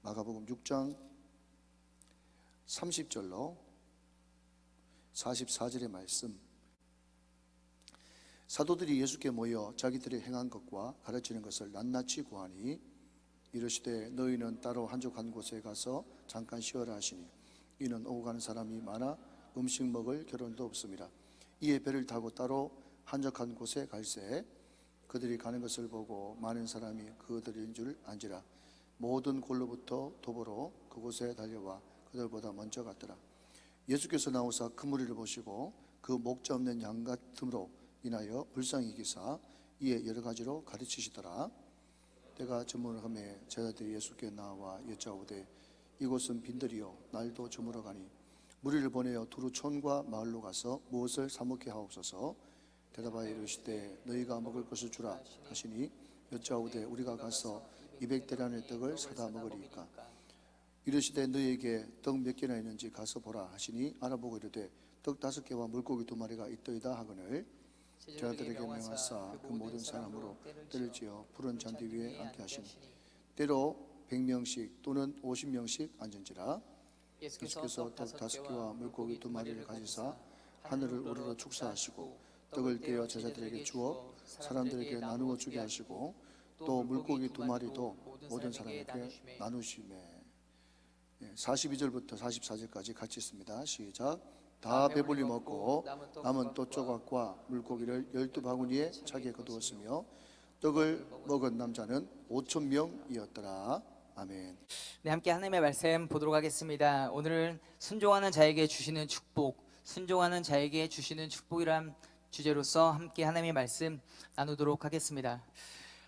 마가복음 6장 30절로 44절의 말씀. 사도들이 예수께 모여 자기들이 행한 것과 가르치는 것을 낱낱이 구하니 이르시되 너희는 따로 한적한 곳에 가서 잠깐 쉬어라 하시니 이는 오고 가는 사람이 많아 음식 먹을 겨를도 없음이라. 이에 배를 타고 따로 한적한 곳에 갈새 그들이 가는 것을 보고 많은 사람이 그들인 줄 안지라. 모든 골로부터 도보로 그곳에 달려와 그들보다 먼저 갔더라. 예수께서 나오사 큰 무리를 보시고 그 목자 없는 양 같음으로 인하여 불쌍히 여기사 이에 여러 가지로 가르치시더라. 때가 저물어가매 제자들이 예수께 나와 여짜오되 이곳은 빈들이요 날도 저물어 가니 무리를 보내어 두루 촌과 마을로 가서 무엇을 사 먹게 하옵소서. 대답하여 이르시되 너희가 먹을 것을 주라 하시니 여짜오되 우리가 가서 200대량의 떡을 사다 먹으리이까. 이르시되 너희에게 떡 몇 개나 있는지 가서 보라 하시니 알아보고 이르되 떡 5개와 물고기 2마리가 있더이다 하거늘 제자들에게 명하사 그 모든 사람으로 때를 지어 푸른 잔디 위에 앉게 하시니 때로 100명씩 또는 50명씩 앉은지라. 예수께서 떡 5개와 물고기 2마리를 가지사 하늘을 우러러 축사하시고 떡을 떼어 제자들에게 주어 사람들에게 나누어 주게 하시고 또 물고기 2마리도 모든 사람에게 나누시매. 42절부터 44절까지 같이 있습니다. 시작. 다 배불리 먹고 남은 또 조각과 물고기를 12바구니에 차게 거두었으며 떡을 먹은 남자는 5,000명이었더라. 아멘. 네, 함께 하나님의 말씀 보도록 하겠습니다. 오늘은 순종하는 자에게 주시는 축복, 순종하는 자에게 주시는 축복이란 주제로서 함께 하나님의 말씀 나누도록 하겠습니다.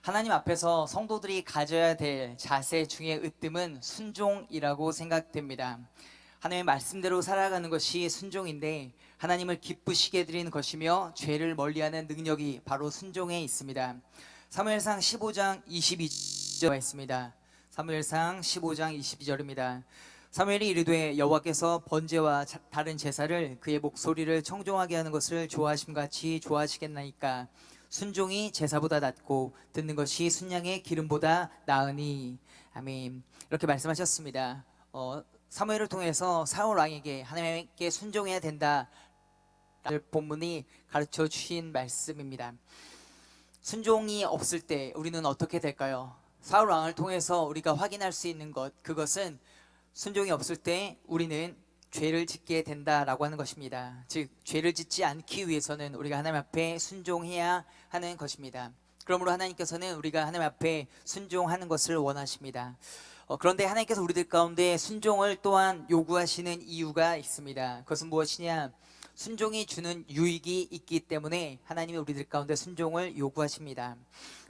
하나님 앞에서 성도들이 가져야 될 자세 중에 으뜸은 순종이라고 생각됩니다. 하나님의 말씀대로 살아가는 것이 순종인데 하나님을 기쁘시게 해드리는 것이며 죄를 멀리하는 능력이 바로 순종에 있습니다. 사무엘상 15장 22절에 있습니다. 사무엘상 15장 22절입니다. 사무엘이 이르되 여호와께서 번제와 다른 제사를 그의 목소리를 청종하게 하는 것을 좋아하심같이 좋아하시겠나이까. 순종이 제사보다 낫고 듣는 것이 순양의 기름보다 나으니. 아멘. 이렇게 말씀하셨습니다. 사무엘을 통해서 사울 왕에게 하나님께 순종해야 된다 본문이 가르쳐 주신 말씀입니다. 순종이 없을 때 우리는 어떻게 될까요? 사울 왕을 통해서 우리가 확인할 수 있는 것, 그것은 순종이 없을 때 우리는 죄를 짓게 된다라고 하는 것입니다. 즉 죄를 짓지 않기 위해서는 우리가 하나님 앞에 순종해야 하는 것입니다. 그러므로 하나님께서는 우리가 하나님 앞에 순종하는 것을 원하십니다. 그런데 하나님께서 우리들 가운데 순종을 또한 요구하시는 이유가 있습니다. 그것은 무엇이냐? 순종이 주는 유익이 있기 때문에 하나님이 우리들 가운데 순종을 요구하십니다.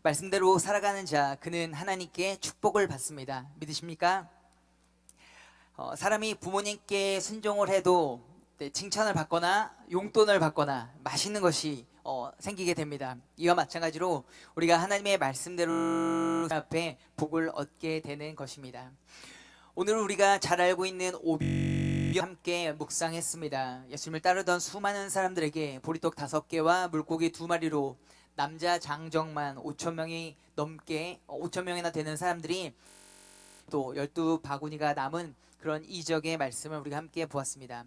말씀대로 살아가는 자, 그는 하나님께 축복을 받습니다. 믿으십니까? 사람이 부모님께 순종을 해도 칭찬을 받거나 용돈을 받거나 맛있는 것이 생기게 됩니다. 이와 마찬가지로 우리가 하나님의 말씀대로 앞에 복을 얻게 되는 것입니다. 오늘 우리가 잘 알고 있는 오비 함께 묵상했습니다. 예수님을 따르던 수많은 사람들에게 보리떡 5개와 물고기 2마리로 남자 장정만 5,000명이 넘게 5,000명이나 되는 사람들이 또 12바구니가 남은 그런 이적의 말씀을 우리가 함께 보았습니다.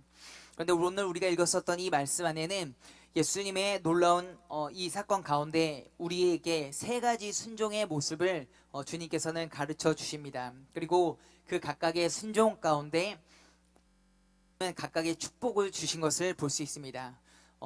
그런데 오늘 우리가 읽었었던 이 말씀 안에는 예수님의 놀라운 이 사건 가운데 우리에게 3가지 순종의 모습을 주님께서는 가르쳐 주십니다. 그리고 그 각각의 순종 가운데 각각의 축복을 주신 것을 볼 수 있습니다.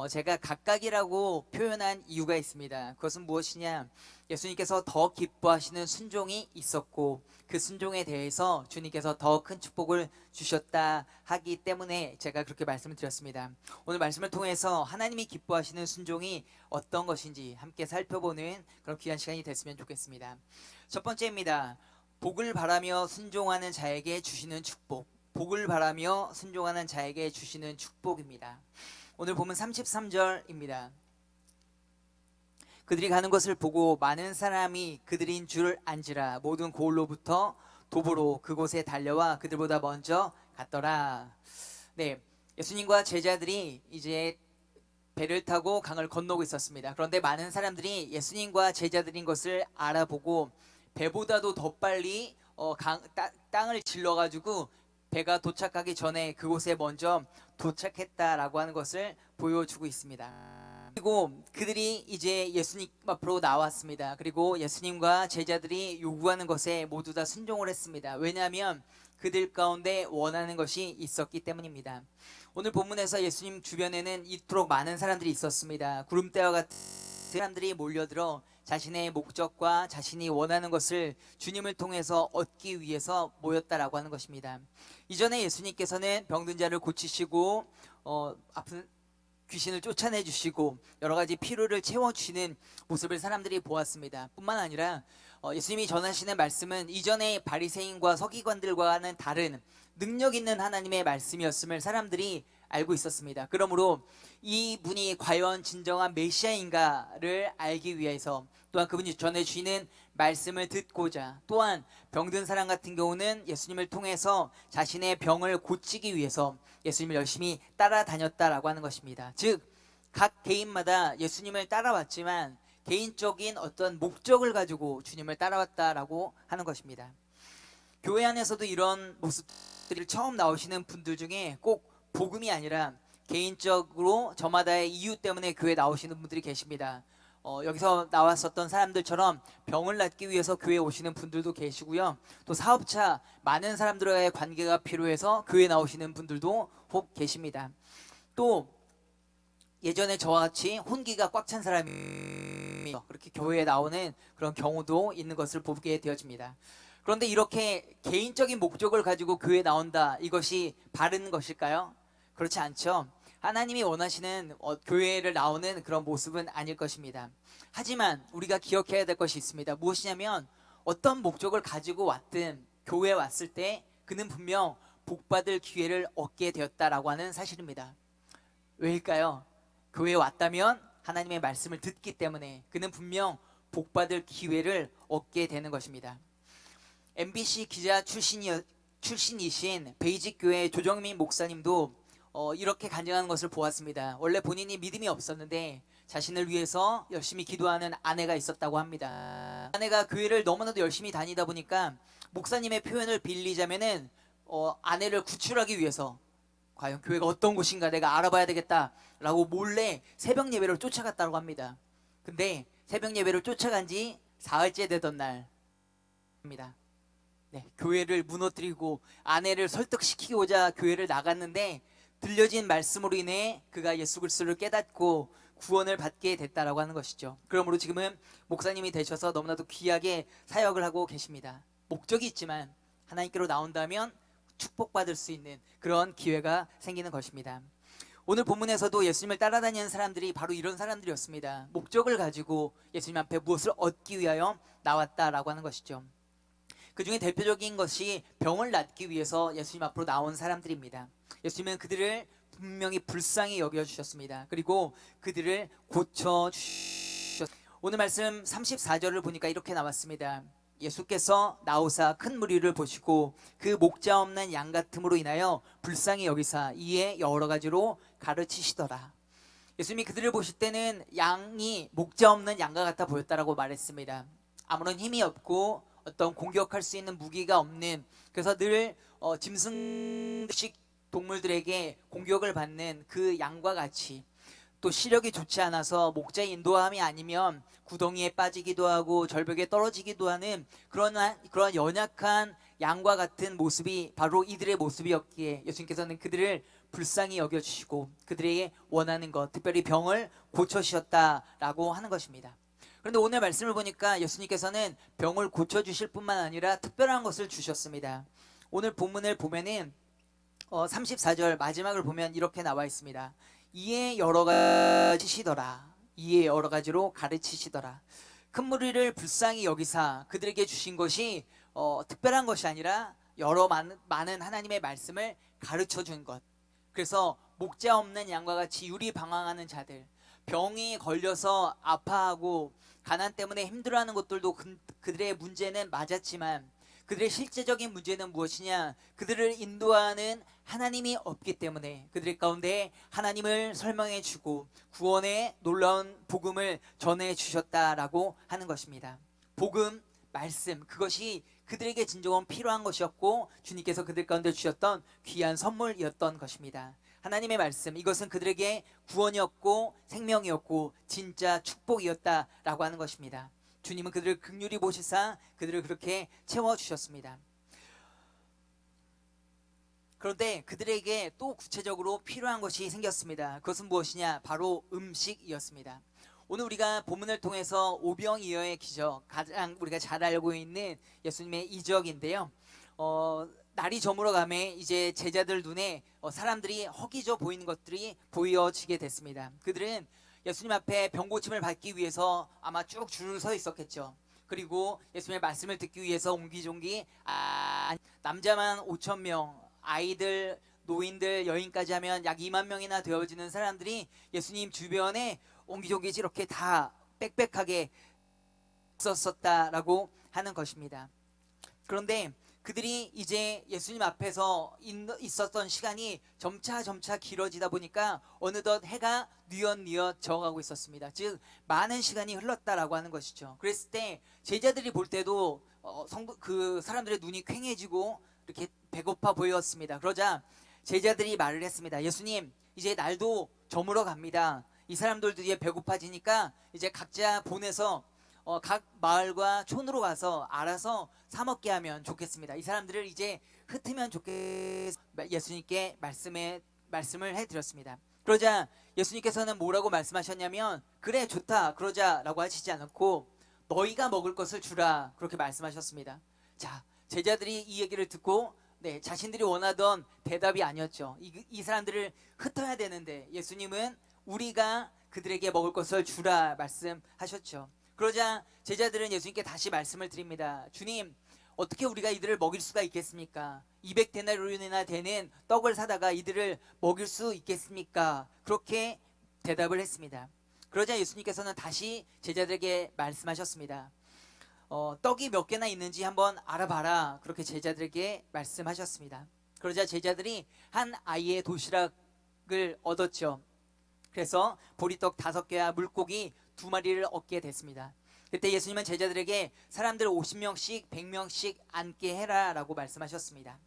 제가 각각이라고 표현한 이유가 있습니다. 그것은 무엇이냐? 예수님께서 더 기뻐하시는 순종이 있었고 그 순종에 대해서 주님께서 더 큰 축복을 주셨다 하기 때문에 제가 그렇게 말씀을 드렸습니다. 오늘 말씀을 통해서 하나님이 기뻐하시는 순종이 어떤 것인지 함께 살펴보는 그런 귀한 시간이 됐으면 좋겠습니다. 첫 번째입니다. 복을 바라며 순종하는 자에게 주시는 축복. 복을 바라며 순종하는 자에게 주시는 축복입니다. 오늘 보면 33절입니다. 그들이 가는 것을 보고 많은 사람이 그들인 줄 안지라. 모든 고을로부터 도보로 그곳에 달려와 그들보다 먼저 갔더라. 네, 예수님과 제자들이 이제 배를 타고 강을 건너고 있었습니다. 그런데 많은 사람들이 예수님과 제자들인 것을 알아보고 배보다도 더 빨리 땅을 질러가지고 배가 도착하기 전에 그곳에 먼저 도착했다라고 하는 것을 보여주고 있습니다. 그리고 그들이 이제 예수님 앞으로 나왔습니다. 그리고 예수님과 제자들이 요구하는 것에 모두 다 순종을 했습니다. 왜냐하면 그들 가운데 원하는 것이 있었기 때문입니다. 오늘 본문에서 예수님 주변에는 이토록 많은 사람들이 있었습니다. 구름대와 같은 사람들이 몰려들어 자신의 목적과 자신이 원하는 것을 주님을 통해서 얻기 위해서 모였다라고 하는 것입니다. 이전에 예수님께서는 병든 자를 고치시고 아픈 귀신을 쫓아내 주시고 여러 가지 필요를 채워주시는 모습을 사람들이 보았습니다. 뿐만 아니라 예수님이 전하시는 말씀은 이전의 바리새인과 서기관들과는 다른 능력 있는 하나님의 말씀이었음을 사람들이 알고 있었습니다. 그러므로 이분이 과연 진정한 메시아인가를 알기 위해서, 또한 그분이 전해주시는 말씀을 듣고자, 또한 병든 사람 같은 경우는 예수님을 통해서 자신의 병을 고치기 위해서 예수님을 열심히 따라다녔다라고 하는 것입니다. 즉, 각 개인마다 예수님을 따라왔지만 개인적인 어떤 목적을 가지고 주님을 따라왔다라고 하는 것입니다. 교회 안에서도 이런 모습들이 처음 나오시는 분들 중에 꼭 복음이 아니라 개인적으로 저마다의 이유 때문에 교회에 나오시는 분들이 계십니다. 여기서 나왔었던 사람들처럼 병을 낫기 위해서 교회에 오시는 분들도 계시고요. 또 사업차, 많은 사람들과의 관계가 필요해서 교회에 나오시는 분들도 혹 계십니다. 또 예전에 저와 같이 혼기가 꽉 찬 사람이 그렇게 교회에 나오는 그런 경우도 있는 것을 보게 되어집니다. 그런데 이렇게 개인적인 목적을 가지고 교회에 나온다, 이것이 바른 것일까요? 그렇지 않죠. 하나님이 원하시는 교회를 나오는 그런 모습은 아닐 것입니다. 하지만 우리가 기억해야 될 것이 있습니다. 무엇이냐면 어떤 목적을 가지고 왔든 교회에 왔을 때 그는 분명 복받을 기회를 얻게 되었다라고 하는 사실입니다. 왜일까요? 교회에 왔다면 하나님의 말씀을 듣기 때문에 그는 분명 복받을 기회를 얻게 되는 것입니다. MBC 기자 출신이신 베이직 교회 조정민 목사님도 이렇게 간증하는 것을 보았습니다. 원래 본인이 믿음이 없었는데 자신을 위해서 열심히 기도하는 아내가 있었다고 합니다. 아내가 교회를 너무나도 열심히 다니다 보니까 목사님의 표현을 빌리자면은 아내를 구출하기 위해서 과연 교회가 어떤 곳인가 내가 알아봐야 되겠다라고 몰래 새벽 예배를 쫓아갔다고 합니다. 근데 새벽 예배를 쫓아간 지 사흘째 되던 날입니다. 네, 교회를 무너뜨리고 아내를 설득시키고자 교회를 나갔는데 들려진 말씀으로 인해 그가 예수 그리스도를 깨닫고 구원을 받게 됐다라고 하는 것이죠. 그러므로 지금은 목사님이 되셔서 너무나도 귀하게 사역을 하고 계십니다. 목적이 있지만 하나님께로 나온다면 축복받을 수 있는 그런 기회가 생기는 것입니다. 오늘 본문에서도 예수님을 따라다니는 사람들이 바로 이런 사람들이었습니다. 목적을 가지고 예수님 앞에 무엇을 얻기 위하여 나왔다라고 하는 것이죠. 그 중에 대표적인 것이 병을 낫기 위해서 예수님 앞으로 나온 사람들입니다. 예수님은 그들을 분명히 불쌍히 여겨주셨습니다. 그리고 그들을 고쳐주셨습니다. 오늘 말씀 34절을 보니까 이렇게 나왔습니다. 예수께서 나오사 큰 무리를 보시고 그 목자 없는 양 같음으로 인하여 불쌍히 여기사 이에 여러 가지로 가르치시더라. 예수님이 그들을 보실 때는 양이 목자 없는 양과 같아 보였다라고 말했습니다. 아무런 힘이 없고 어떤 공격할 수 있는 무기가 없는, 그래서 늘 짐승식 동물들에게 공격을 받는 그 양과 같이, 또 시력이 좋지 않아서 목자의 인도함이 아니면 구덩이에 빠지기도 하고 절벽에 떨어지기도 하는 그런 연약한 양과 같은 모습이 바로 이들의 모습이었기에 예수님께서는 그들을 불쌍히 여겨주시고 그들에게 원하는 것, 특별히 병을 고쳐주셨다라고 하는 것입니다. 그런데 오늘 말씀을 보니까 예수님께서는 병을 고쳐주실 뿐만 아니라 특별한 것을 주셨습니다. 오늘 본문을 보면은 34절 마지막을 보면 이렇게 나와 있습니다. 이에 여러 가지시더라. 이에 여러 가지로 가르치시더라. 큰 무리를 불쌍히 여기사 그들에게 주신 것이 특별한 것이 아니라 여러 많은 하나님의 말씀을 가르쳐 준 것. 그래서 목자 없는 양과 같이 유리방황하는 자들, 병이 걸려서 아파하고 가난 때문에 힘들어하는 것들도 그들의 문제는 맞았지만 그들의 실제적인 문제는 무엇이냐? 그들을 인도하는 하나님이 없기 때문에 그들 가운데 하나님을 설명해 주고 구원의 놀라운 복음을 전해 주셨다라고 하는 것입니다. 복음, 말씀, 그것이 그들에게 진정한 필요한 것이었고 주님께서 그들 가운데 주셨던 귀한 선물이었던 것입니다. 하나님의 말씀, 이것은 그들에게 구원이었고 생명이었고 진짜 축복이었다라고 하는 것입니다. 주님은 그들을 긍휼히 보시사 그들을 그렇게 채워주셨습니다. 그런데 그들에게 또 구체적으로 필요한 것이 생겼습니다. 그것은 무엇이냐? 바로 음식이었습니다. 오늘 우리가 본문을 통해서 오병이어의 기적, 가장 우리가 잘 알고 있는 예수님의 이적인데요. 날이 저물어가며 이제 제자들 눈에 사람들이 허기져 보이는 것들이 보여지게 됐습니다. 그들은 예수님 앞에 병고침을 받기 위해서 아마 쭉 줄을 서 있었겠죠. 그리고 예수님의 말씀을 듣기 위해서 옹기종기 남자만 5천 명, 아이들, 노인들, 여인까지 하면 약 2만 명이나 되어지는 사람들이 예수님 주변에 옹기종기 이렇게 다 빽빽하게 있었다라고 하는 것입니다. 그런데 그들이 이제 예수님 앞에서 있었던 시간이 점차 길어지다 보니까 어느덧 해가 뉘엿뉘엿 져가고 있었습니다. 즉 많은 시간이 흘렀다라고 하는 것이죠. 그랬을 때 제자들이 볼 때도 그 사람들의 눈이 퀭해지고 이렇게 배고파 보였습니다. 그러자 제자들이 말을 했습니다. 예수님, 이제 날도 저물어 갑니다. 이 사람들도 이제 배고파지니까 이제 각자 보내서 각 마을과 촌으로 가서 알아서 사 먹게 하면 좋겠습니다. 이 사람들을 이제 흩으면 좋겠습니다. 예수님께 말씀을 해드렸습니다. 그러자 예수님께서는 뭐라고 말씀하셨냐면, 그래 좋다 그러자라고 하시지 않았고 너희가 먹을 것을 주라, 그렇게 말씀하셨습니다. 자, 제자들이 이 얘기를 듣고 자신들이 원하던 대답이 아니었죠. 이 사람들을 흩어야 되는데 예수님은 우리가 그들에게 먹을 것을 주라 말씀하셨죠. 그러자 제자들은 예수님께 다시 말씀을 드립니다. 주님, 어떻게 우리가 이들을 먹일 수가 있겠습니까? 200데나리온이나 되는 떡을 사다가 이들을 먹일 수 있겠습니까? 그렇게 대답을 했습니다. 그러자 예수님께서는 다시 제자들에게 말씀하셨습니다. 떡이 몇 개나 있는지 한번 알아봐라, 그렇게 제자들에게 말씀하셨습니다. 그러자 제자들이 한 아이의 도시락을 얻었죠. 그래서 보리떡 5개와 물고기 2마리를 얻게 됐습니다. 그때 예수님은 제자들에게 사람들 50명씩 100명씩 앉게 해라 라고 말씀하셨습니다.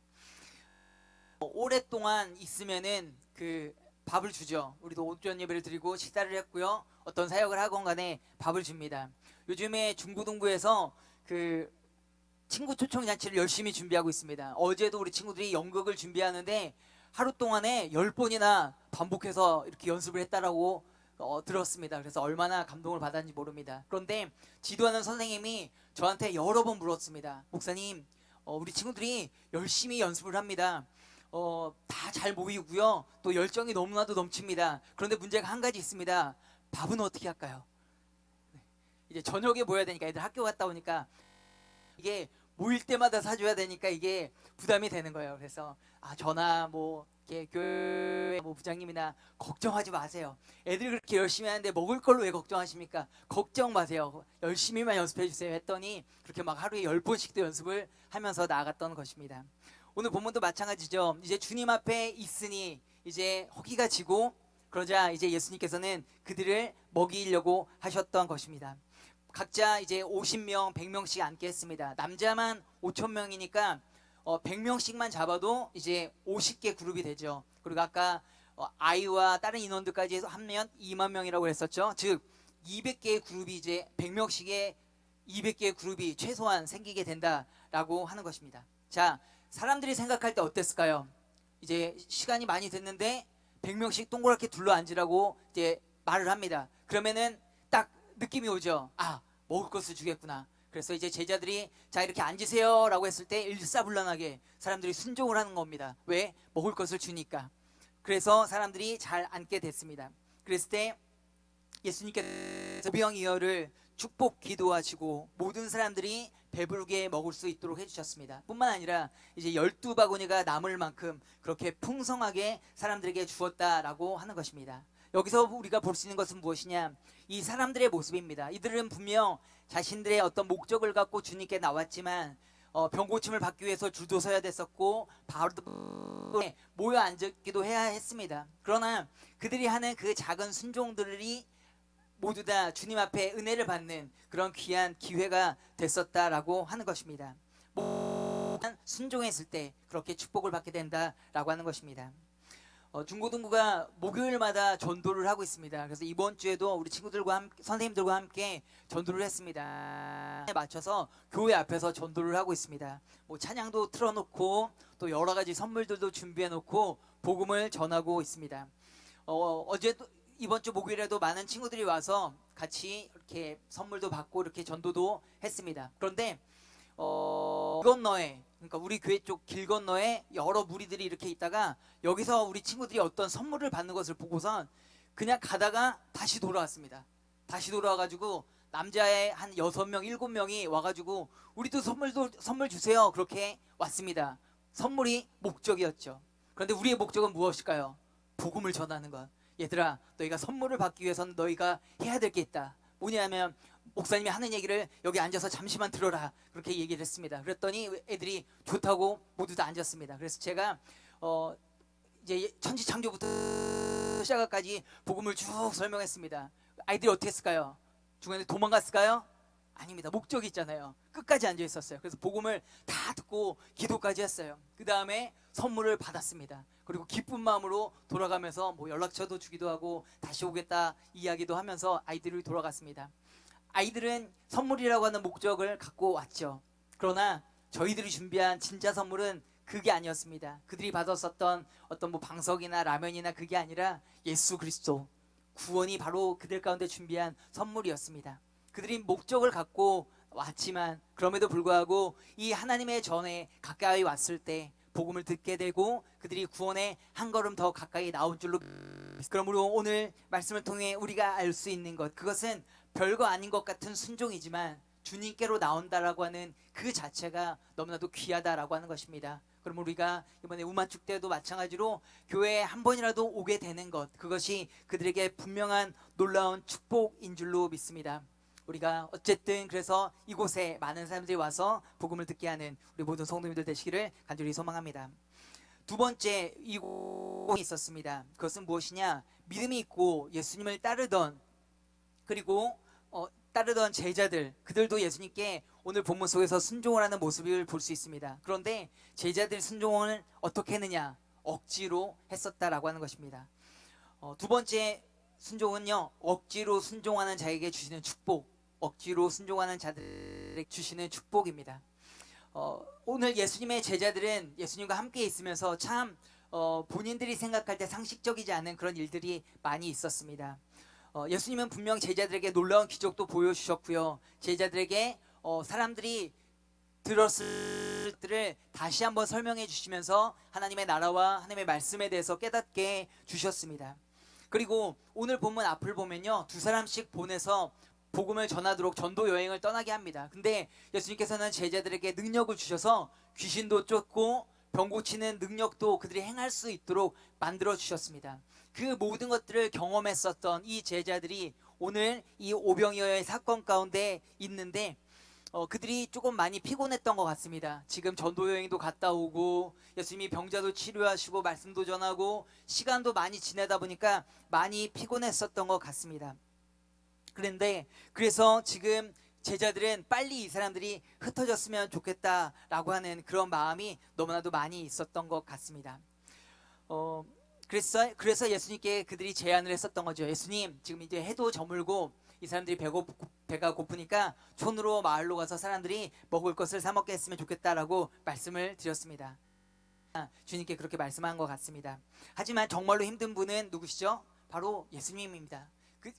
오랫동안 있으면은 그 밥을 주죠. 우리도 오전 예배를 드리고 식사를 했고요, 어떤 사역을 하건 간에 밥을 줍니다. 요즘에 중고등부에서 그 친구 초청 잔치를 열심히 준비하고 있습니다. 어제도 우리 친구들이 연극을 준비하는데 하루 동안에 10번이나 반복해서 이렇게 연습을 했다라고 들었습니다. 그래서 얼마나 감동을 받았는지 모릅니다. 그런데 지도하는 선생님이 저한테 여러 번 물었습니다. 목사님, 우리 친구들이 열심히 연습을 합니다. 다 잘 모이고요, 또 열정이 너무나도 넘칩니다. 그런데 문제가 한 가지 있습니다. 밥은 어떻게 할까요? 이제 저녁에 모여야 되니까, 애들 학교 갔다 오니까 이게 모일 때마다 사줘야 되니까 이게 부담이 되는 거예요. 그래서 저나 교회 부장님이나 걱정하지 마세요. 애들이 그렇게 열심히 하는데 먹을 걸로 왜 걱정하십니까? 걱정 마세요. 열심히만 연습해 주세요 했더니 그렇게 막 하루에 10번씩도 연습을 하면서 나아갔던 것입니다. 오늘 본문도 마찬가지죠. 이제 주님 앞에 있으니 이제 허기가 지고, 그러자 이제 예수님께서는 그들을 먹이려고 하셨던 것입니다. 각자 이제 50명, 100명씩 앉게 했습니다. 남자만 5,000명이니까 100명씩만 잡아도 이제 50개 그룹이 되죠. 그리고 아까 아이와 다른 인원들까지 해서 하면 2만 명이라고 했었죠. 즉 200개의 그룹이 이제 100명씩의 200개의 그룹이 최소한 생기게 된다라고 하는 것입니다. 자, 사람들이 생각할 때 어땠을까요? 이제 시간이 많이 됐는데 100명씩 동그랗게 둘러 앉으라고 이제 말을 합니다. 그러면은 딱 느낌이 오죠. 먹을 것을 주겠구나. 그래서 이제 제자들이 자 이렇게 앉으세요 라고 했을 때 일사불란하게 사람들이 순종을 하는 겁니다. 왜? 먹을 것을 주니까. 그래서 사람들이 잘 앉게 됐습니다. 그랬을 때 예수님께서 오병이어를 축복 기도하시고 모든 사람들이 배부르게 먹을 수 있도록 해주셨습니다. 뿐만 아니라 이제 12바구니가 남을 만큼 그렇게 풍성하게 사람들에게 주었다라고 하는 것입니다. 여기서 우리가 볼 수 있는 것은 무엇이냐? 이 사람들의 모습입니다. 이들은 분명 자신들의 어떤 목적을 갖고 주님께 나왔지만 병고침을 받기 위해서 줄도 서야 됐었고 바로 모여 앉기도 해야 했습니다. 그러나 그들이 하는 그 작은 순종들이 모두 다 주님 앞에 은혜를 받는 그런 귀한 기회가 됐었다라고 하는 것입니다. 순종했을 때 그렇게 축복을 받게 된다라고 하는 것입니다. 중고등부가 목요일마다 전도를 하고 있습니다. 그래서 이번 주에도 우리 친구들과 선생님들과 함께 전도를 했습니다. 맞춰서 교회 앞에서 전도를 하고 있습니다. 뭐 찬양도 틀어놓고 또 여러 가지 선물들도 준비해놓고 복음을 전하고 있습니다. 어제도 이번 주 목요일에도 많은 친구들이 와서 같이 이렇게 선물도 받고 이렇게 전도도 했습니다. 그런데 길 건너에, 그러니까 우리 교회 쪽 길 건너에 여러 무리들이 이렇게 있다가 여기서 우리 친구들이 어떤 선물을 받는 것을 보고선 그냥 가다가 다시 돌아왔습니다. 다시 돌아와가지고 남자애 한 6명, 7명이 와가지고 우리도 선물 주세요. 그렇게 왔습니다. 선물이 목적이었죠. 그런데 우리의 목적은 무엇일까요? 복음을 전하는 것. 얘들아, 너희가 선물을 받기 위해서는 너희가 해야 될 게 있다. 뭐냐면 목사님이 하는 얘기를 여기 앉아서 잠시만 들어라, 그렇게 얘기를 했습니다. 그랬더니 애들이 좋다고 모두 다 앉았습니다. 그래서 제가 이제 천지창조부터 시작까지 복음을 쭉 설명했습니다. 아이들이 어떻게 했을까요? 중간에 도망갔을까요? 아닙니다. 목적이 있잖아요. 끝까지 앉아 있었어요. 그래서 복음을 다 듣고 기도까지 했어요. 그 다음에 선물을 받았습니다. 그리고 기쁜 마음으로 돌아가면서 뭐 연락처도 주기도 하고 다시 오겠다 이야기도 하면서 아이들이 돌아갔습니다. 아이들은 선물이라고 하는 목적을 갖고 왔죠. 그러나 저희들이 준비한 진짜 선물은 그게 아니었습니다. 그들이 받았었던 어떤 뭐 방석이나 라면이나 그게 아니라 예수 그리스도 구원이 바로 그들 가운데 준비한 선물이었습니다. 그들이 목적을 갖고 왔지만 그럼에도 불구하고 이 하나님의 전에 가까이 왔을 때 복음을 듣게 되고 그들이 구원에 한 걸음 더 가까이 나온 줄로. 그러므로 오늘 말씀을 통해 우리가 알 수 있는 것, 그것은 별거 아닌 것 같은 순종이지만 주님께로 나온다라고 하는 그 자체가 너무나도 귀하다라고 하는 것입니다. 그럼 우리가 이번에 우만축 때도 마찬가지로 교회에 한 번이라도 오게 되는 것, 그것이 그들에게 분명한 놀라운 축복인 줄로 믿습니다. 우리가 어쨌든 그래서 이곳에 많은 사람들이 와서 복음을 듣게 하는 우리 모든 성도님들 되시기를 간절히 소망합니다. 두 번째, 이곳이 있었습니다. 그것은 무엇이냐? 믿음이 있고 예수님을 따르던, 그리고 따르던 제자들, 그들도 예수님께 오늘 본문 속에서 순종을 하는 모습을 볼 수 있습니다. 그런데 제자들 순종을 어떻게 했느냐? 억지로 했었다라고 하는 것입니다. 두 번째 순종은요, 억지로 순종하는 자에게 주시는 축복, 억지로 순종하는 자들에게 주시는 축복입니다. 오늘 예수님의 제자들은 예수님과 함께 있으면서 참 본인들이 생각할 때 상식적이지 않은 그런 일들이 많이 있었습니다. 예수님은 분명 제자들에게 놀라운 기적도 보여주셨고요. 제자들에게 사람들이 들었을 때를 다시 한번 설명해 주시면서 하나님의 나라와 하나님의 말씀에 대해서 깨닫게 주셨습니다. 그리고 오늘 본문 앞을 보면요, 2사람씩 보내서 복음을 전하도록 전도 여행을 떠나게 합니다. 근데 예수님께서는 제자들에게 능력을 주셔서 귀신도 쫓고 병 고치는 능력도 그들이 행할 수 있도록 만들어 주셨습니다. 그 모든 것들을 경험했었던 이 제자들이 오늘 이 오병이어의 사건 가운데 있는데 그들이 조금 많이 피곤했던 것 같습니다. 지금 전도 여행도 갔다 오고 예수님이 병자도 치료하시고 말씀도 전하고 시간도 많이 지내다 보니까 많이 피곤했었던 것 같습니다. 그런데 그래서 지금 제자들은 빨리 이 사람들이 흩어졌으면 좋겠다라고 하는 그런 마음이 너무나도 많이 있었던 것 같습니다. 그래서 예수님께 그들이 제안을 했었던 거죠. 예수님, 지금 이제 해도 저물고 이 사람들이 배가 고프니까 촌으로 마을로 가서 사람들이 먹을 것을 사 먹게 했으면 좋겠다라고 말씀을 드렸습니다. 주님께 그렇게 말씀한 것 같습니다. 하지만 정말로 힘든 분은 누구시죠? 바로 예수님입니다.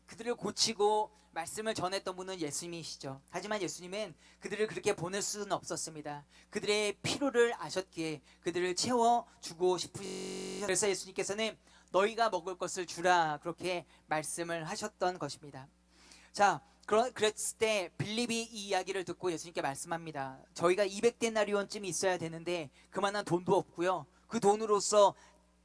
그들을 고치고 말씀을 전했던 분은 예수님이시죠. 하지만 예수님은 그들을 그렇게 보낼 수는 없었습니다. 그들의 필요를 아셨기에 그들을 채워주고 싶으셨습니다. 그래서 예수님께서는 너희가 먹을 것을 주라, 그렇게 말씀을 하셨던 것입니다. 자, 그랬을 때 빌립이 이 이야기를 듣고 예수님께 말씀합니다. 저희가 200데나리온쯤이 있어야 되는데 그만한 돈도 없고요. 그 돈으로서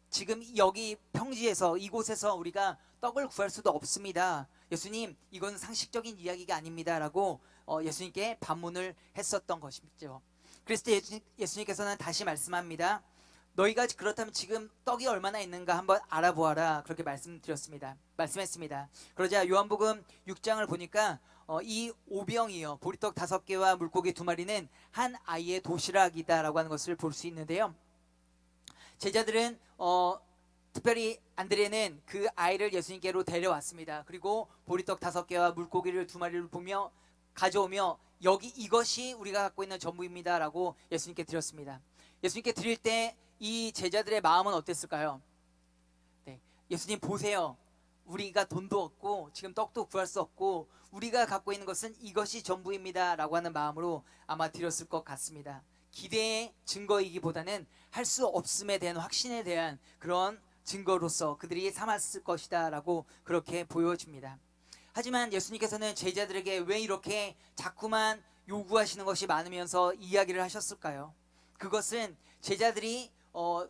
지금 여기 평지에서 이곳에서 우리가 떡을 구할 수도 없습니다. 예수님, 이건 상식적인 이야기가 아닙니다 라고 예수님께 반문을 했었던 것이죠. 그래서 예수님께서는 다시 말씀합니다. 너희가 그렇다면 지금 떡이 얼마나 있는가 한번 알아보아라. 그렇게 말씀했습니다. 그러자 요한복음 6장을 보니까 이 오병이요, 보리떡 5개와 물고기 2마리는 한 아이의 도시락이다라고 하는 것을 볼 수 있는데요. 제자들은 특별히 안드레는 그 아이를 예수님께로 데려왔습니다. 그리고 보리떡 5개와 물고기를 2마리를 보며 가져오며 이것이 우리가 갖고 있는 전부입니다라고 예수님께 드렸습니다. 예수님께 드릴 때 이 제자들의 마음은 어땠을까요? 네, 예수님 보세요. 우리가 돈도 없고 지금 떡도 구할 수 없고 우리가 갖고 있는 것은 이것이 전부입니다라고 하는 마음으로 아마 드렸을 것 같습니다. 기대의 증거이기보다는 할 수 없음에 대한 확신에 대한 그런 증거로서 그들이 삼았을 것이다 라고 그렇게 보여집니다. 하지만 예수님께서는 제자들에게 왜 이렇게 자꾸만 요구하시는 것이 많으면서 이야기를 하셨을까요? 그것은 제자들이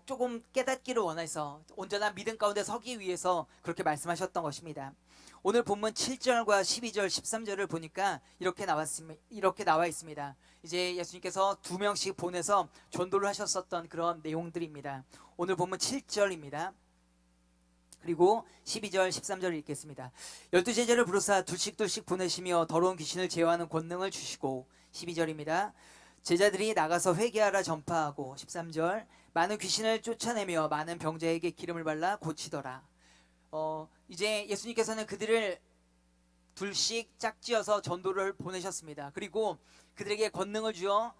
조금 깨닫기를 원해서 온전한 믿음 가운데 서기 위해서 그렇게 말씀하셨던 것입니다. 오늘 본문 7절과 12절, 13절을 보니까 이렇게 나와 있습니다. 이제 예수님께서 2명씩 보내서 전도를 하셨었던 그런 내용들입니다. 오늘 본문 7절입니다. 그리고 12절, 13절을 읽겠습니다. 12제자를 부르사 둘씩 보내시며 더러운 귀신을 제어하는 권능을 주시고 12절입니다. 제자들이 나가서 회개하라 전파하고 13절 많은 귀신을 쫓아내며 많은 병자에게 기름을 발라 고치더라. 이제 예수님께서는 그들을 둘씩 짝지어서 전도를 보내셨습니다. 그리고 그들에게 권능을 주어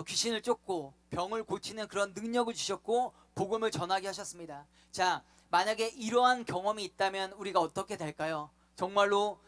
귀신을 쫓고 병을 고치는 그런 능력을 주셨고 복음을 전하게 하셨습니다. 자, 만약에 이러한 경험이 있다면 우리가 어떻게 될까요? 정말로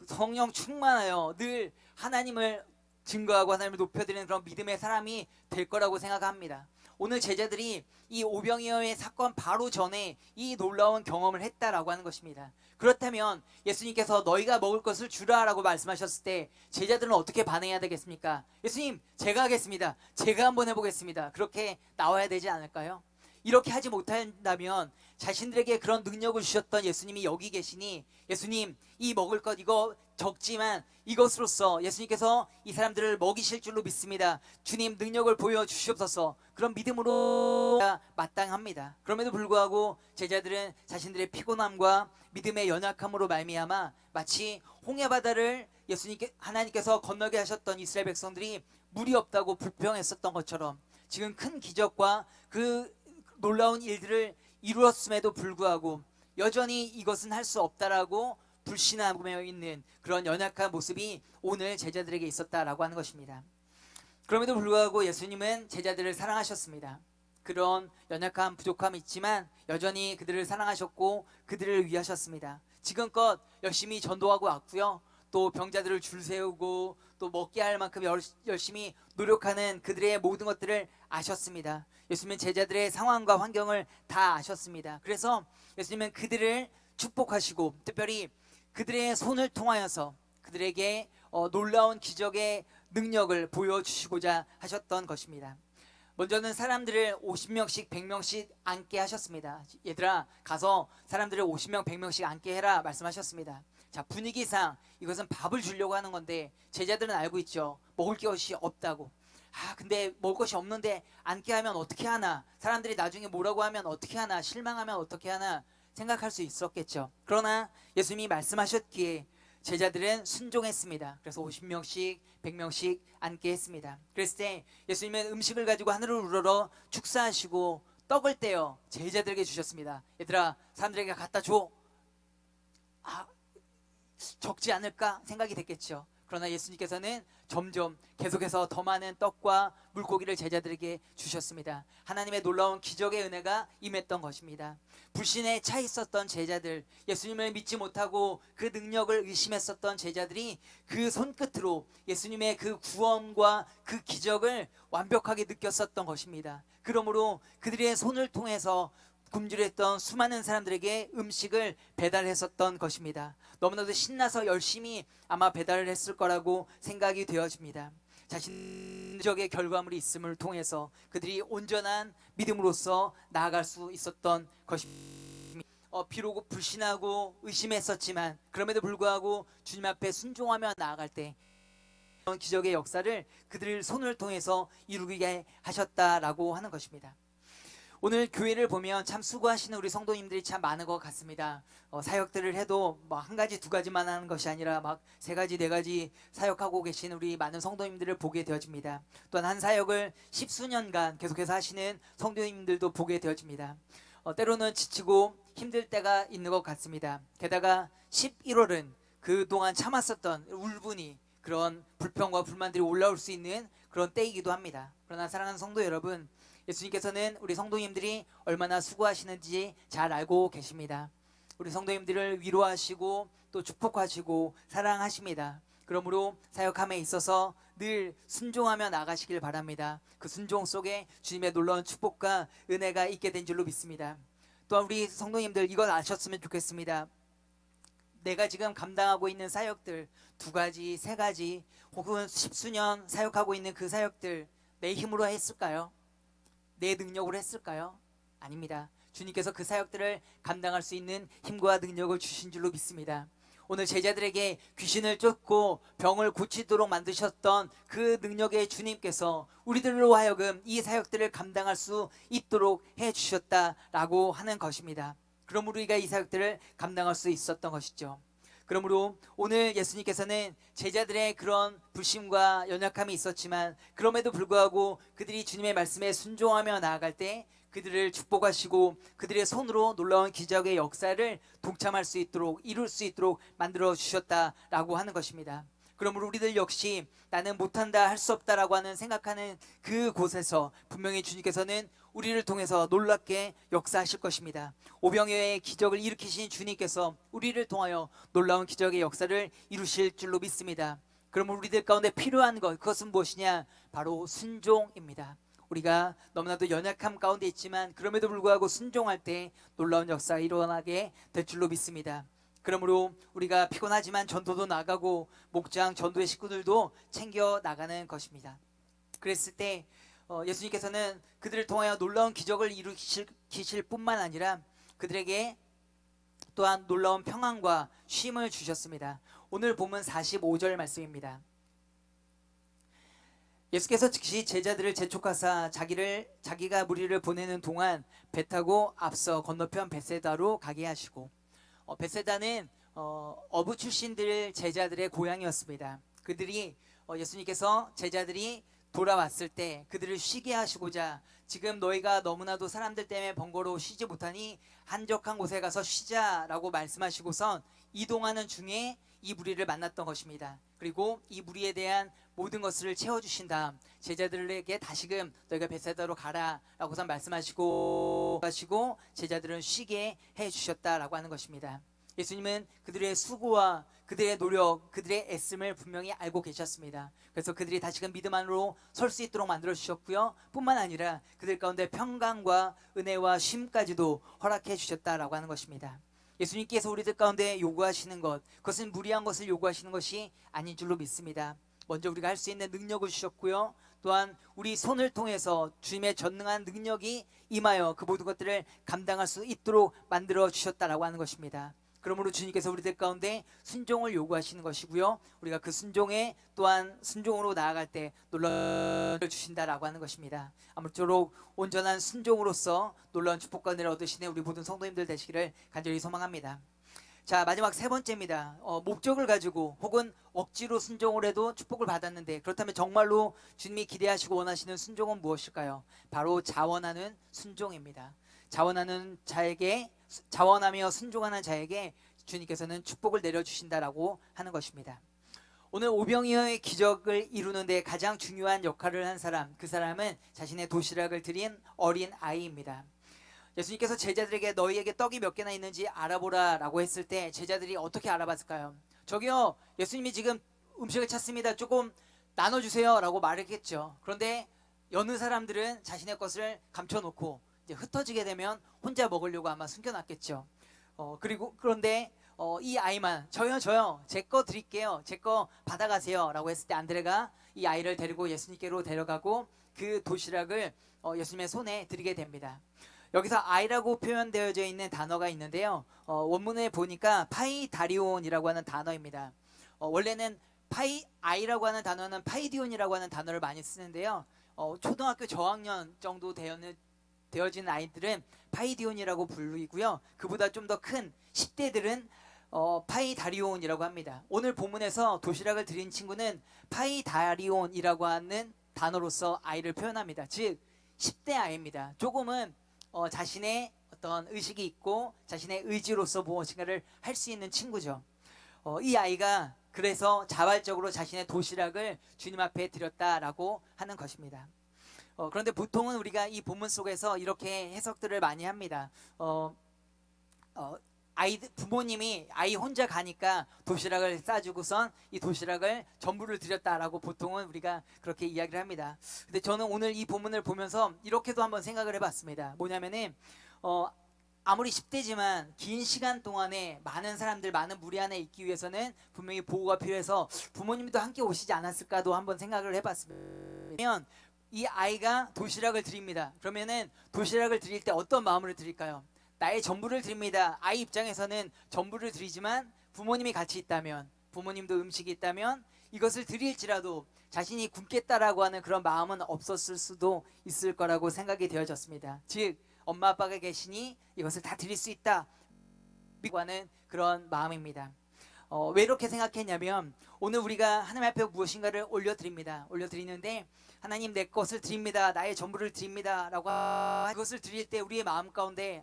성령 충만하여 늘 하나님을 증거하고 하나님을 높여드리는 그런 믿음의 사람이 될 거라고 생각합니다. 오늘 제자들이 이 오병이어의 사건 바로 전에 이 놀라운 경험을 했다라고 하는 것입니다. 그렇다면 예수님께서 너희가 먹을 것을 주라라고 말씀하셨을 때 제자들은 어떻게 반응해야 되겠습니까? 예수님, 제가 하겠습니다. 제가 한번 해보겠습니다. 그렇게 나와야 되지 않을까요? 이렇게 하지 못한다면 자신들에게 그런 능력을 주셨던 예수님이 여기 계시니 예수님, 이 먹을 것 이거 적지만 이것으로써 예수님께서 이 사람들을 먹이실 줄로 믿습니다. 주님, 능력을 보여주시옵소서. 그런 믿음으로 마땅합니다. 그럼에도 불구하고 제자들은 자신들의 피곤함과 믿음의 연약함으로 말미암아 마치 홍해바다를 하나님께서 건너게 하셨던 이스라엘 백성들이 물이 없다고 불평했었던 것처럼 지금 큰 기적과 그 놀라운 일들을 이루었음에도 불구하고 여전히 이것은 할 수 없다라고 불신하고 있는 그런 연약한 모습이 오늘 제자들에게 있었다라고 하는 것입니다. 그럼에도 불구하고 예수님은 제자들을 사랑하셨습니다. 그런 연약함, 부족함이 있지만 여전히 그들을 사랑하셨고 그들을 위하셨습니다. 지금껏 열심히 전도하고 왔고요. 또 병자들을 줄 세우고 또 먹게 할 만큼 열심히 노력하는 그들의 모든 것들을 아셨습니다. 예수님은 제자들의 상황과 환경을 다 아셨습니다. 그래서 예수님은 그들을 축복하시고 특별히 그들의 손을 통하여서 그들에게 놀라운 기적의 능력을 보여주시고자 하셨던 것입니다. 먼저는 사람들을 50명씩 100명씩 앉게 하셨습니다. 얘들아, 가서 사람들을 50명 100명씩 앉게 해라 말씀하셨습니다. 자, 분위기상 이것은 밥을 주려고 하는 건데 제자들은 알고 있죠. 먹을 것이 없다고. 근데 먹을 것이 없는데 앉게 하면 어떻게 하나, 사람들이 나중에 뭐라고 하면 어떻게 하나, 실망하면 어떻게 하나 생각할 수 있었겠죠. 그러나 예수님이 말씀하셨기에 제자들은 순종했습니다. 그래서 50명씩 100명씩 앉게 했습니다. 그랬을 때 예수님은 음식을 가지고 하늘을 우러러 축사하시고 떡을 떼어 제자들에게 주셨습니다. 얘들아, 사람들에게 갖다 줘. 적지 않을까 생각이 됐겠죠. 그러나 예수님께서는 점점 계속해서 더 많은 떡과 물고기를 제자들에게 주셨습니다. 하나님의 놀라운 기적의 은혜가 임했던 것입니다. 불신에 차 있었던 제자들, 예수님을 믿지 못하고 그 능력을 의심했었던 제자들이 그 손끝으로 예수님의 그 구원과 그 기적을 완벽하게 느꼈었던 것입니다. 그러므로 그들의 손을 통해서 굶주렸던 수많은 사람들에게 음식을 배달했었던 것입니다. 너무나도 신나서 열심히 아마 배달을 했을 거라고 생각이 되어집니다. 자신적의 결과물이 있음을 통해서 그들이 온전한 믿음으로써 나아갈 수 있었던 것입니다. 비록 불신하고 의심했었지만 그럼에도 불구하고 주님 앞에 순종하며 나아갈 때 기적의 역사를 그들 손을 통해서 이루게 하셨다라고 하는 것입니다. 오늘 교회를 보면 참 수고하시는 우리 성도님들이 참 많은 것 같습니다. 사역들을 해도 막 한 가지 두 가지만 하는 것이 아니라 막 세 가지 네 가지 사역하고 계신 우리 많은 성도님들을 보게 되어집니다. 또한 한 사역을 십수년간 계속해서 하시는 성도님들도 보게 되어집니다. 때로는 지치고 힘들 때가 있는 것 같습니다. 게다가 11월은 그동안 참았었던 울분이, 그런 불평과 불만들이 올라올 수 있는 그런 때이기도 합니다. 그러나 사랑하는 성도 여러분, 예수님께서는 우리 성도님들이 얼마나 수고하시는지 잘 알고 계십니다. 우리 성도님들을 위로하시고 또 축복하시고 사랑하십니다. 그러므로 사역함에 있어서 늘 순종하며 나가시길 바랍니다. 그 순종 속에 주님의 놀라운 축복과 은혜가 있게 된 줄로 믿습니다. 또한 우리 성도님들 이걸 아셨으면 좋겠습니다. 내가 지금 감당하고 있는 사역들 두 가지, 세 가지 혹은 십수년 사역하고 있는 그 사역들 내 힘으로 했을까요? 내 능력으로 했을까요? 아닙니다. 주님께서 그 사역들을 감당할 수 있는 힘과 능력을 주신 줄로 믿습니다. 오늘 제자들에게 귀신을 쫓고 병을 고치도록 만드셨던 그 능력의 주님께서 우리들로 하여금 이 사역들을 감당할 수 있도록 해주셨다라고 하는 것입니다. 그러므로 우리가 이 사역들을 감당할 수 있었던 것이죠. 그러므로 오늘 예수님께서는 제자들의 그런 불심과 연약함이 있었지만 그럼에도 불구하고 그들이 주님의 말씀에 순종하며 나아갈 때 그들을 축복하시고 그들의 손으로 놀라운 기적의 역사를 동참할 수 있도록, 이룰 수 있도록 만들어 주셨다라고 하는 것입니다. 그러므로 우리들 역시 나는 못한다, 할 수 없다라고 하는 생각하는 그 곳에서 분명히 주님께서는 우리를 통해서 놀랍게 역사하실 것입니다. 오병이어의 기적을 일으키신 주님께서 우리를 통하여 놀라운 기적의 역사를 이루실 줄로 믿습니다. 그러면 우리들 가운데 필요한 것, 그것은 무엇이냐? 바로 순종입니다. 우리가 너무나도 연약함 가운데 있지만 그럼에도 불구하고 순종할 때 놀라운 역사가 일어나게 될 줄로 믿습니다. 그러므로 우리가 피곤하지만 전도도 나가고 목장 전도의 식구들도 챙겨 나가는 것입니다. 그랬을 때 예수님께서는 그들을 통하여 놀라운 기적을 일으키실 뿐만 아니라 그들에게 또한 놀라운 평안과 쉼을 주셨습니다. 오늘 본문 45절 말씀입니다. 예수께서 즉시 제자들을 재촉하사 자기가 무리를 보내는 동안 배 타고 앞서 건너편 벳세다로 가게 하시고, 벳세다는 어부 출신들 제자들의 고향이었습니다. 그들이 예수님께서 제자들이 돌아왔을 때 그들을 쉬게 하시고자, 지금 너희가 너무나도 사람들 때문에 번거로워 쉬지 못하니 한적한 곳에 가서 쉬자라고 말씀하시고선 이동하는 중에 이 무리를 만났던 것입니다. 그리고 이 무리에 대한 모든 것을 채워주신 다음 제자들에게 다시금 너희가 벳세다로 가라 라고선 말씀하시고 제자들은 쉬게 해주셨다라고 하는 것입니다. 예수님은 그들의 수고와 그들의 노력, 그들의 애씀을 분명히 알고 계셨습니다. 그래서 그들이 다시금 믿음 안으로 설 수 있도록 만들어 주셨고요, 뿐만 아니라 그들 가운데 평강과 은혜와 쉼까지도 허락해 주셨다라고 하는 것입니다. 예수님께서 우리들 가운데 요구하시는 것, 그것은 무리한 것을 요구하시는 것이 아닌 줄로 믿습니다. 먼저 우리가 할 수 있는 능력을 주셨고요, 또한 우리 손을 통해서 주님의 전능한 능력이 임하여 그 모든 것들을 감당할 수 있도록 만들어 주셨다라고 하는 것입니다. 그러므로 주님께서 우리들 가운데 순종을 요구하시는 것이고요, 우리가 그 순종에 또한 순종으로 나아갈 때 놀라움을 주신다라고 하는 것입니다. 아무쪼록 온전한 순종으로서 놀라운 축복과 은혜를 얻으시는 우리 모든 성도님들 되시기를 간절히 소망합니다. 자, 마지막 세 번째입니다. 목적을 가지고 혹은 억지로 순종을 해도 축복을 받았는데, 그렇다면 정말로 주님이 기대하시고 원하시는 순종은 무엇일까요? 바로 자원하는 순종입니다. 자원하며 순종하는 자에게 주님께서는 축복을 내려주신다라고 하는 것입니다. 오늘 오병이어의 기적을 이루는 데 가장 중요한 역할을 한 사람, 그 사람은 자신의 도시락을 드린 어린 아이입니다. 예수님께서 제자들에게 너희에게 떡이 몇 개나 있는지 알아보라 라고 했을 때 제자들이 어떻게 알아봤을까요? 저기요, 예수님이 지금 음식을 찾습니다, 조금 나눠주세요 라고 말했겠죠. 그런데 여느 사람들은 자신의 것을 감춰놓고 이제 흩어지게 되면 혼자 먹으려고 아마 숨겨놨겠죠. 그런데 이 아이만 저요 제 거 드릴게요, 제 거 받아가세요 라고 했을 때 안드레가 이 아이를 데리고 예수님께로 데려가고 그 도시락을 예수님의 손에 드리게 됩니다. 여기서 아이라고 표현되어져 있는 단어가 있는데요, 원문에 보니까 파이다리온이라고 하는 단어입니다. 원래는 아이라고 하는 단어는 파이디온이라고 하는 단어를 많이 쓰는데요, 초등학교 저학년 정도 되는 되어진 아이들은 파이디온이라고 불리고요. 그보다 좀 더 큰 10대들은 파이다리온이라고 합니다. 오늘 본문에서 도시락을 드린 친구는 파이다리온이라고 하는 단어로서 아이를 표현합니다. 즉 10대 아이입니다. 조금은 자신의 어떤 의식이 있고 자신의 의지로서 무엇인가를 할 수 있는 친구죠. 이 아이가 그래서 자발적으로 자신의 도시락을 주님 앞에 드렸다라고 하는 것입니다. 그런데 보통은 우리가 이 본문 속에서 이렇게 해석들을 많이 합니다. 부모님이 아이 혼자 가니까 도시락을 싸주고선 이 도시락을 전부를 드렸다라고 보통은 우리가 그렇게 이야기를 합니다. 근데 저는 오늘 이 본문을 보면서 이렇게도 한번 생각을 해봤습니다. 뭐냐면은 아무리 10대지만 긴 시간 동안에 많은 사람들, 많은 무리 안에 있기 위해서는 분명히 보호가 필요해서 부모님도 함께 오시지 않았을까도 한번 생각을 해봤습니다. 이 아이가 도시락을 드립니다. 그러면은 도시락을 드릴 때 어떤 마음으로 드릴까요? 나의 전부를 드립니다. 아이 입장에서는 전부를 드리지만 부모님이 같이 있다면, 부모님도 음식이 있다면 이것을 드릴지라도 자신이 굶겠다라고 하는 그런 마음은 없었을 수도 있을 거라고 생각이 되어졌습니다. 즉 엄마 아빠가 계시니 이것을 다 드릴 수 있다 하는 그런 마음입니다. 왜 이렇게 생각했냐면 오늘 우리가 하나님 앞에 무엇인가를 올려드리는데 하나님 내 것을 드립니다. 나의 전부를 드립니다 라고 그것을 드릴 때 우리의 마음 가운데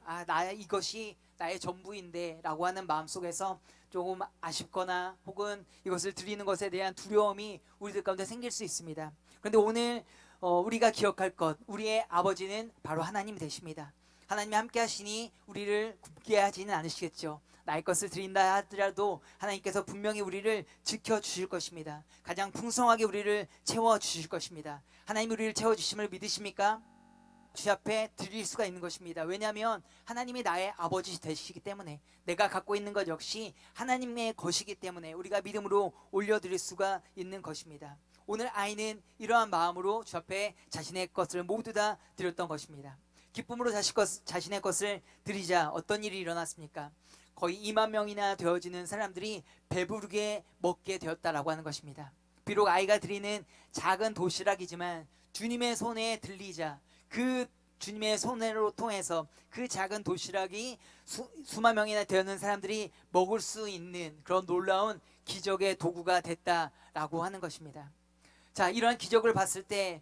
이것이 나의 전부인데 라고 하는 마음속에서 조금 아쉽거나 혹은 이것을 드리는 것에 대한 두려움이 우리들 가운데 생길 수 있습니다. 그런데 오늘 우리가 기억할 것, 우리의 아버지는 바로 하나님이 되십니다. 하나님이 함께 하시니 우리를 굶게 하지는 않으시겠죠. 나의 것을 드린다 하더라도 하나님께서 분명히 우리를 지켜주실 것입니다. 가장 풍성하게 우리를 채워주실 것입니다. 하나님이 우리를 채워주심을 믿으십니까? 주 앞에 드릴 수가 있는 것입니다. 왜냐하면 하나님이 나의 아버지 되시기 때문에 내가 갖고 있는 것 역시 하나님의 것이기 때문에 우리가 믿음으로 올려드릴 수가 있는 것입니다. 오늘 아이는 이러한 마음으로 주 앞에 자신의 것을 모두 다 드렸던 것입니다. 기쁨으로 자신의 것을 드리자 어떤 일이 일어났습니까? 거의 2만 명이나 되어지는 사람들이 배부르게 먹게 되었다라고 하는 것입니다. 비록 아이가 드리는 작은 도시락이지만 주님의 손에 들리자 그 주님의 손으로 통해서 그 작은 도시락이 수만 명이나 되는 사람들이 먹을 수 있는 그런 놀라운 기적의 도구가 됐다라고 하는 것입니다. 자, 이러한 기적을 봤을 때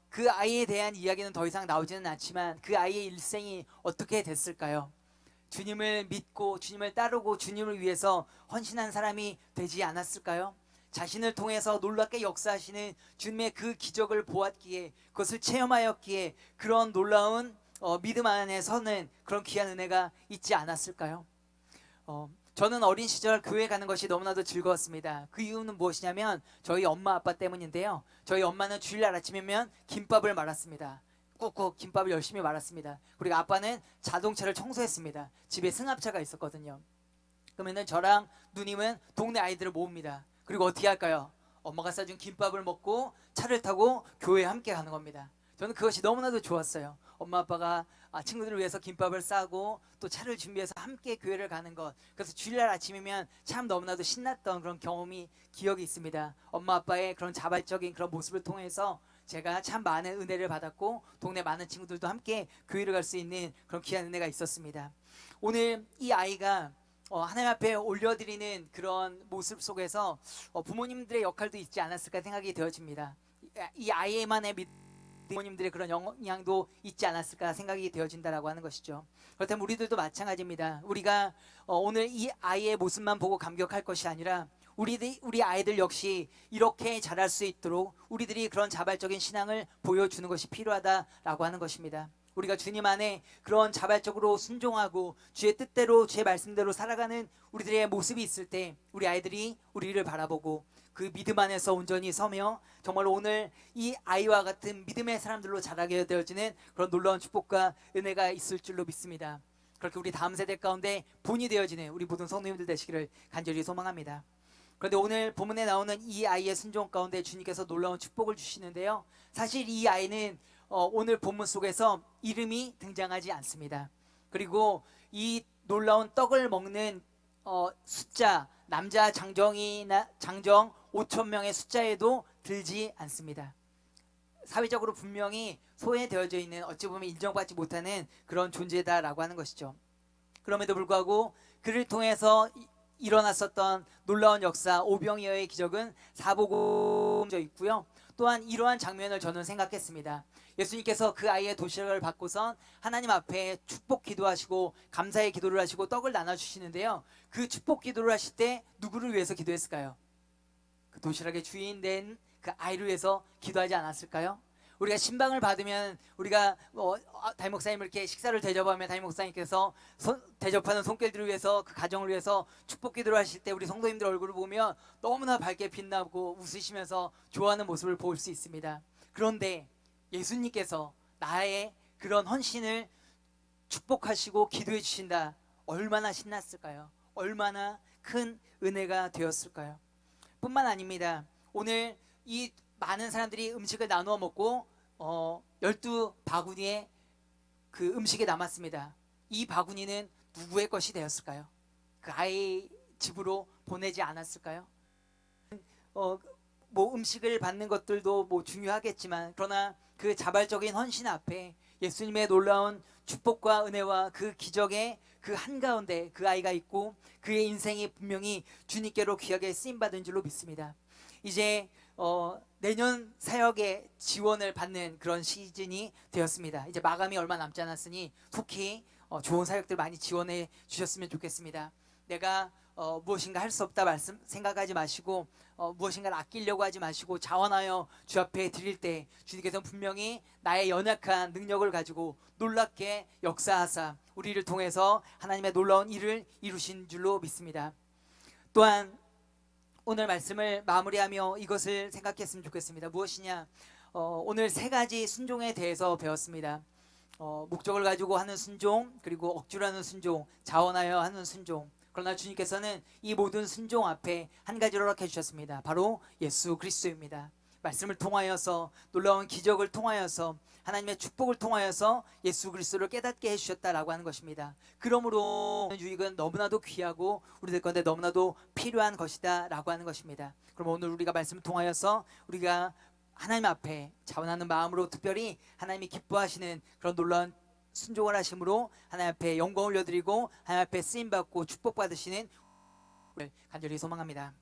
그 아이에 대한 이야기는 더 이상 나오지는 않지만 그 아이의 일생이 어떻게 됐을까요? 주님을 믿고 주님을 따르고 주님을 위해서 헌신한 사람이 되지 않았을까요? 자신을 통해서 놀랍게 역사하시는 주님의 그 기적을 보았기에 그것을 체험하였기에 그런 놀라운 믿음 안에 서는 그런 귀한 은혜가 있지 않았을까요? 저는 어린 시절 교회 가는 것이 너무나도 즐거웠습니다. 그 이유는 무엇이냐면 저희 엄마 아빠 때문인데요. 저희 엄마는 주일날 아침이면 김밥을 말았습니다. 꾹꾹 김밥을 열심히 말았습니다. 그리고 아빠는 자동차를 청소했습니다. 집에 승합차가 있었거든요. 그러면은 저랑 누님은 동네 아이들을 모읍니다. 그리고 어떻게 할까요? 엄마가 싸준 김밥을 먹고 차를 타고 교회에 함께 가는 겁니다. 저는 그것이 너무나도 좋았어요. 엄마 아빠가 친구들을 위해서 김밥을 싸고 또 차를 준비해서 함께 교회를 가는 것. 그래서 주일날 아침이면 참 너무나도 신났던 그런 기억이 있습니다. 엄마 아빠의 그런 자발적인 그런 모습을 통해서 제가 참 많은 은혜를 받았고 동네 많은 친구들도 함께 교회를 갈 수 있는 그런 귀한 은혜가 있었습니다. 오늘 이 아이가 하나님 앞에 올려드리는 그런 모습 속에서 부모님들의 역할도 있지 않았을까 생각이 되어집니다. 이 아이만의 부모님들의 그런 영향도 있지 않았을까 생각이 되어진다라고 하는 것이죠. 그렇다면 우리들도 마찬가지입니다. 우리가 오늘 이 아이의 모습만 보고 감격할 것이 아니라 우리 아이들 역시 이렇게 자랄 수 있도록 우리들이 그런 자발적인 신앙을 보여주는 것이 필요하다라고 하는 것입니다. 우리가 주님 안에 그런 자발적으로 순종하고 주의 뜻대로 주의 말씀대로 살아가는 우리들의 모습이 있을 때 우리 아이들이 우리를 바라보고 그 믿음 안에서 온전히 서며 정말 오늘 이 아이와 같은 믿음의 사람들로 자라게 되어지는 그런 놀라운 축복과 은혜가 있을 줄로 믿습니다. 그렇게 우리 다음 세대 가운데 본이 되어지는 우리 모든 성도님들 되시기를 간절히 소망합니다. 그런데 오늘 본문에 나오는 이 아이의 순종 가운데 주님께서 놀라운 축복을 주시는데요. 사실 이 아이는 오늘 본문 속에서 이름이 등장하지 않습니다. 그리고 이 놀라운 떡을 먹는 숫자, 남자 장정 5,000명의 숫자에도 들지 않습니다. 사회적으로 분명히 소외되어져 있는, 어찌 보면 인정받지 못하는 그런 존재다라고 하는 것이죠. 그럼에도 불구하고 그를 통해서 일어났었던 놀라운 역사, 오병이어의 기적은 사복음져 있고요. 또한 이러한 장면을 저는 생각했습니다. 예수님께서 그 아이의 도시락을 받고선 하나님 앞에 축복 기도하시고 감사의 기도를 하시고 떡을 나눠주시는데요. 그 축복 기도를 하실 때 누구를 위해서 기도했을까요? 그 도시락의 주인 된 그 아이를 위해서 기도하지 않았을까요? 우리가 신방을 받으면 우리가 담임 목사님을 이렇게 식사를 대접하면 담임 목사님께서 대접하는 손길들을 위해서 그 가정을 위해서 축복 기도를 하실 때 우리 성도님들 얼굴을 보면 너무나 밝게 빛나고 웃으시면서 좋아하는 모습을 볼 수 있습니다. 그런데 예수님께서 나의 그런 헌신을 축복하시고 기도해 주신다. 얼마나 신났을까요? 얼마나 큰 은혜가 되었을까요? 뿐만 아닙니다. 오늘 이 많은 사람들이 음식을 나누어 먹고 12바구니의 그 음식이 남았습니다. 이 바구니는 누구의 것이 되었을까요? 그 아이 집으로 보내지 않았을까요? 뭐 음식을 받는 것들도 뭐 중요하겠지만, 그러나 그 자발적인 헌신 앞에 예수님의 놀라운 축복과 은혜와 그 기적의 그 한가운데 그 아이가 있고 그의 인생이 분명히 주님께로 귀하게 쓰임받은 줄로 믿습니다. 이제 내년 사역의 지원을 받는 그런 시즌이 되었습니다. 이제 마감이 얼마 남지 않았으니 속히 좋은 사역들 많이 지원해 주셨으면 좋겠습니다. 내가 무엇인가 할 수 없다 생각하지 마시고 무엇인가를 아끼려고 하지 마시고 자원하여 주 앞에 드릴 때 주님께서는 분명히 나의 연약한 능력을 가지고 놀랍게 역사하사 우리를 통해서 하나님의 놀라운 일을 이루신 줄로 믿습니다. 또한 오늘 말씀을 마무리하며 이것을 생각했으면 좋겠습니다. 무엇이냐? 오늘 세 가지 순종에 대해서 배웠습니다. 목적을 가지고 하는 순종, 그리고 억지로 하는 순종, 자원하여 하는 순종. 그러나 주님께서는 이 모든 순종 앞에 한 가지를 허락해 주셨습니다. 바로 예수 그리스도입니다. 말씀을 통하여서, 놀라운 기적을 통하여서, 하나님의 축복을 통하여서 예수 그리스도를 깨닫게 해주셨다라고 하는 것입니다. 그러므로 유익은 너무나도 귀하고 우리들 건데 너무나도 필요한 것이다 라고 하는 것입니다. 그럼 오늘 우리가 말씀을 통하여서 우리가 하나님 앞에 자원하는 마음으로 특별히 하나님이 기뻐하시는 그런 놀라운 순종을 하심으로 하나님 앞에 영광을 올려드리고 하나님 앞에 쓰임받고 축복받으시는 간절히 소망합니다.